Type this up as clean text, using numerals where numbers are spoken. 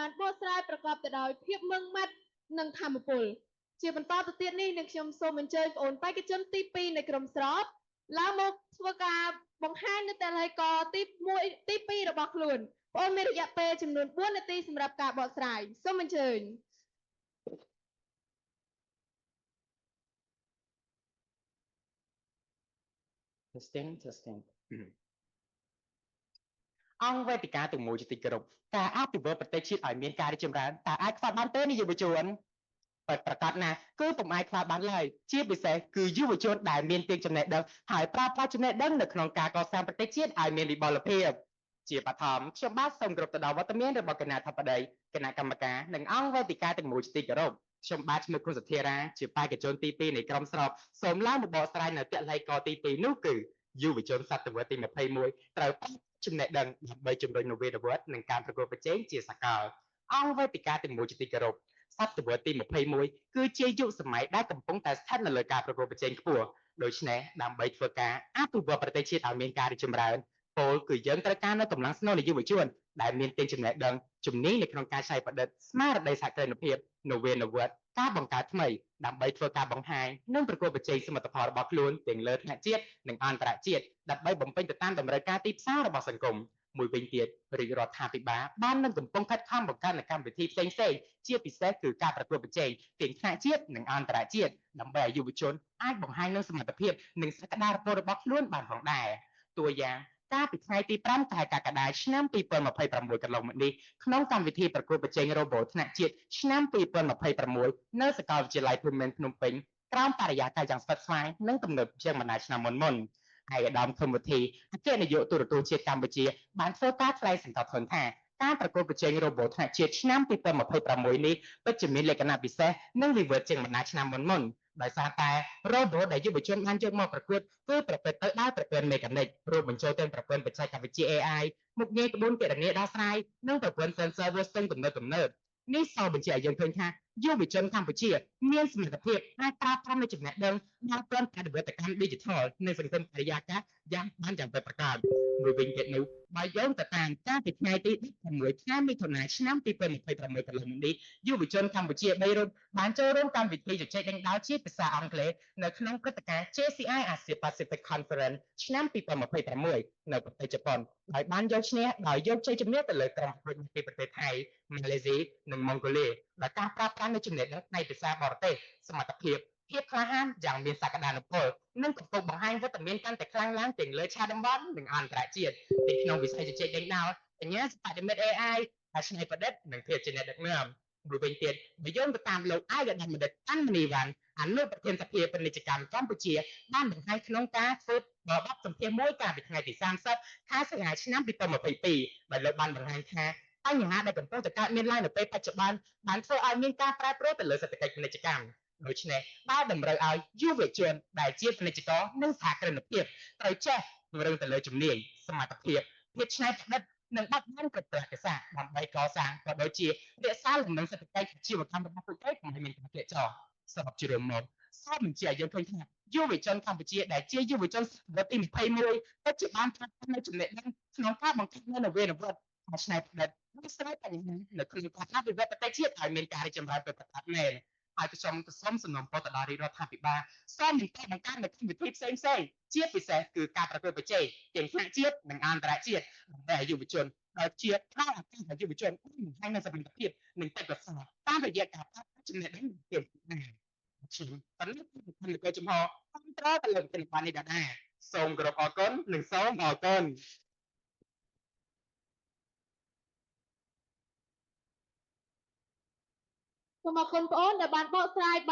បានបកស្រាយប្រកបទៅដោយភាពម៉ឺងម៉ាត់និងធម៌ពលជាបន្តទៅទៀតនេះនឹងខ្ញុំសូមអញ្ជើញបងបេក្ខជនទី2នៃក្រុមស្របឡើងមកធ្វើការបង្ហាញនៅតែល័យកទី1ទី2របស់ខ្លួនបងមានរយៈពេលចំនួន4នាទីសម្រាប់ការបកស្រាយសូមអញ្ជើញ testing អង្គវេទិកាទាំងមួយជាទីគោរពការអភិវឌ្ឍប្រទេសជាតិឲ្យមានការរីកចម្រើនតើអាចខ្វះបានទេនាយកជនប្រកាសណាគឺពុំអាចខ្វះបានឡើយជាពិសេសគឺយុវជនដែលមានទីចំណេះដឹងហើយប្រើប្រាស់ចំណេះដឹងនៅក្នុងការកសាងប្រទេសជាតិឲ្យមានវិបុលភាពជាបឋមខ្ញុំបាទសូមគោរពទៅដល់វត្តមានរបស់គណៈអធិបតីគណៈកម្មការនិងអង្គវេទិកាទាំងមួយជាទីគោរពខ្ញុំបាទឈ្មោះគុណសធារាជាបេក្ខជនទី2នៃក្រុមស្របសូមឡើងមកបកស្រាយនៅតល័យកទី2នោះគឺយុវជនសតវត្សទី21ត្រូវចំណេះដឹងដើម្បីជំរុញនវានុវត្តន៍និងការប្រកួតប្រជែងជាសកលអង្គវេទិកាទាំងមួយជាទីគោរពសតវត្សទី21គឺជាយុគសម័យដែលកំពុងតែស្ថិតនៅលើការប្រកួតប្រជែងខ្ពស់ដូច្នេះដើម្បីធ្វើការអភិវឌ្ឍប្រទេសជាតិឲ្យមានការរីកចម្រើនពលគឺយើងត្រូវការនៅកម្លាំងស្នូលនៃយុវជនដែលមានទាំងចំណេះដឹងជំនាញនៅក្នុងការច្នៃប្រឌិតស្មារតីសហគ្រិនភាពនវានុវត្តន៍ការបង្កើតថ្មីដើម្បីធ្វើការបង្ហាញនិងប្រកួតប្រជែងសមិទ្ធផលរបស់ខ្លួនទាំងលើថ្នាក់ជាតិនិងអន្តរជាតិដើម្បីបំពេញទៅតាមតម្រូវការទីផ្សាររបស់សង្គមមួយវិញទៀតរាជរដ្ឋាភិបាលបាននឹងកំពុងខិតខំបង្កើតកម្មវិធីផ្សេងៗជាពិសេសគឺការប្រកួតប្រជែងទាំងថ្នាក់ជាតិនិងអន្តរជាតិដើម្បីឲ្យយុវជនអាចបង្ហាញនូវសមត្ថភាពនិងសក្តានុពលរបស់ខ្លួនបានផងដែរតួយ៉ាងកាលពីថ្ងៃទី5ខែកក្កដាឆ្នាំ2026កន្លងមកនេះក្នុងកម្មវិធីប្រកួតប្រជែងរ៉ូបូតថ្នាក់ជាតិឆ្នាំ2026នៅសាកលវិទ្យាល័យភូមិន្ទភ្នំពេញក្រោមបរិយាកាសយ៉ាងស្វិតស្វាញនិងទំនើបជាងបណ្ដាឆ្នាំមុនឯកឧត្តមធម្មវិធីអគ្គនាយកទូរទស្សន៍ជាតិកម្ពុជាបានធ្វើការថ្លែងសង្កត់ធ្ងន់ថាការប្រកួតប្រជែងរ៉ូបូតថ្នាក់ជាតិឆ្នាំ2026នេះពិតជាមានលក្ខណៈពិសេសនិងវិវត្តជាងបណ្ដាឆ្នាំមុនដោយសារតែរ៉ូបូតដែលយុវជនបានយកមកប្រកួតគឺប្រព្រឹត្តទៅដោយប្រព័ន្ធមេកានិករួមបញ្ចូលទាំងប្រព័ន្ធបច្ចេកវិទ្យា AI មុខងារក្បួនគណនាដោះស្រាយនិងប្រព័ន្ធ sensor វាស្ទង់ទំនើបនេះសបញ្ជាក់ឲ្យយើងឃើញថាយុវជនកម្ពុជាមានសមត្ថភាពអាចប្រើប្រាស់នូវចំណេះដឹងដល់ប្រព័ន្ធបដិវត្តកម្ម Digital នៃសង្គមបរិយាកាសយ៉ាងបានយ៉ាងពិតប្រាកដមួយវិញទៀតនោះបើយោងទៅតាមការពីថ្ងៃទី16ខែមិថុនាឆ្នាំ2026កន្លងមកនេះយុវជនកម្ពុជា3រូបបានចូលរួមកម្មវិធីជជែកដេញដោលជាភាសាអង់គ្លេសនៅក្នុងព្រឹត្តិការណ៍ JCI Asia Pacific Conference ឆ្នាំ2026នៅប្រទេសជប៉ុនហើយបានយកឈ្នះដោយយកជ័យជំនះទៅលើក្រុមប្រកួតពីប្រទេសថៃម៉ាឡេស៊ីនិងម៉ុងហ្គូលីដោយការប្រើប្រាស់នូវចំណេះដឹងផ្នែកភាសាបរទេសសមត្ថភាពក្លាហានយ៉ាងមានសក្តានុពលនិងកំពុងបង្ហាញវត្តមានកាន់តែខ្លាំងឡើងទាំងលើឆាកតំបន់និងអន្តរជាតិទីក្នុងវិស័យជជែកដេញដោលបញ្ញាសិប្បនិម្មិត AI ហើយច្នៃប្រឌិតនិងភាពជាអ្នកដឹកនាំមួយវិញទៀតបើយោងទៅតាមលោកឯកឧត្តមបណ្ឌិតអាន់មនីវ៉ាន់អនុប្រធានសភាពាណិជ្ជកម្មកម្ពុជាបានបង្ហាញក្នុងការធ្វើបបសម្ភាសន៍មួយកាលពីថ្ងៃទី30ខែសីហាឆ្នាំ2022ដោយលោកបានបង្ហាញថាបញ្ហាដែលកំពុងតែកើតមានឡើងនៅពេលបច្ចុប្បន្នបានធ្វើឲ្យមានការប្រែប្រួលទៅលើសេដ្ឋកិច្ចពាណិជ្ជកម្មដូច្នេះបានតម្រូវឲ្យយុវជនដែលជាពាណិជ្ជករនិងសហគ្រិនភាពត្រូវចេះពង្រឹងទៅលើជំនាញសមត្ថភាពច្នៃប្រឌិតនិងបត់បែនប្រតិបត្តិសាស្ត្រដើម្បីកសាងក៏ដូចជារក្សាលំនឹងសេដ្ឋកិច្ចអាជីវកម្មរបស់ពួកគេកុំឲ្យមានការធ្លាក់ចុះសរុបជារួមមកសូមបញ្ជាក់យើងឃើញថាយុវជនកម្ពុជាដែលជាយុវជនសតវត្សទី21ពិតជាបានផ្លាស់ប្ដូរនៅចំណេះដឹងក្នុងការបង្កើតនូវនវានុវត្តន៍ច្នៃប្រឌិតនិងស្រាវបញ្ហានៅក្នុងការអភិវឌ្ឍប្រទេសជាតិឲ្យមានការរីកចម្រើនពិតប្រាកដមែនហើយខ្ញុំសូមសំណូមពរទៅដល់រាជរដ្ឋាភិបាលសូមបន្តបង្កើតនូវកម្មវិធីផ្សេងៗជាពិសេសគឺការប្រកួតប្រជែងទាំងថ្នាក់ជាតិនិងអន្តរជាតិដើម្បីឲ្យយុវជនដែលជាផ្នែកអាជីវយុវជនបង្ហាញនូវសមត្ថភាពនិងទេពកោសល្យតាមរយៈការប្រើប្រាស់ចំណេះដឹងពីដែរខ្ញុំបន្តនៅពេលចំហគ្រប់ត្រទៅលើកិច្ចការនេះដែរសូមគោរពអរគុណនិងសូមអរគុណសូមអរគុណបងអូនដែលបានបកស្រាយ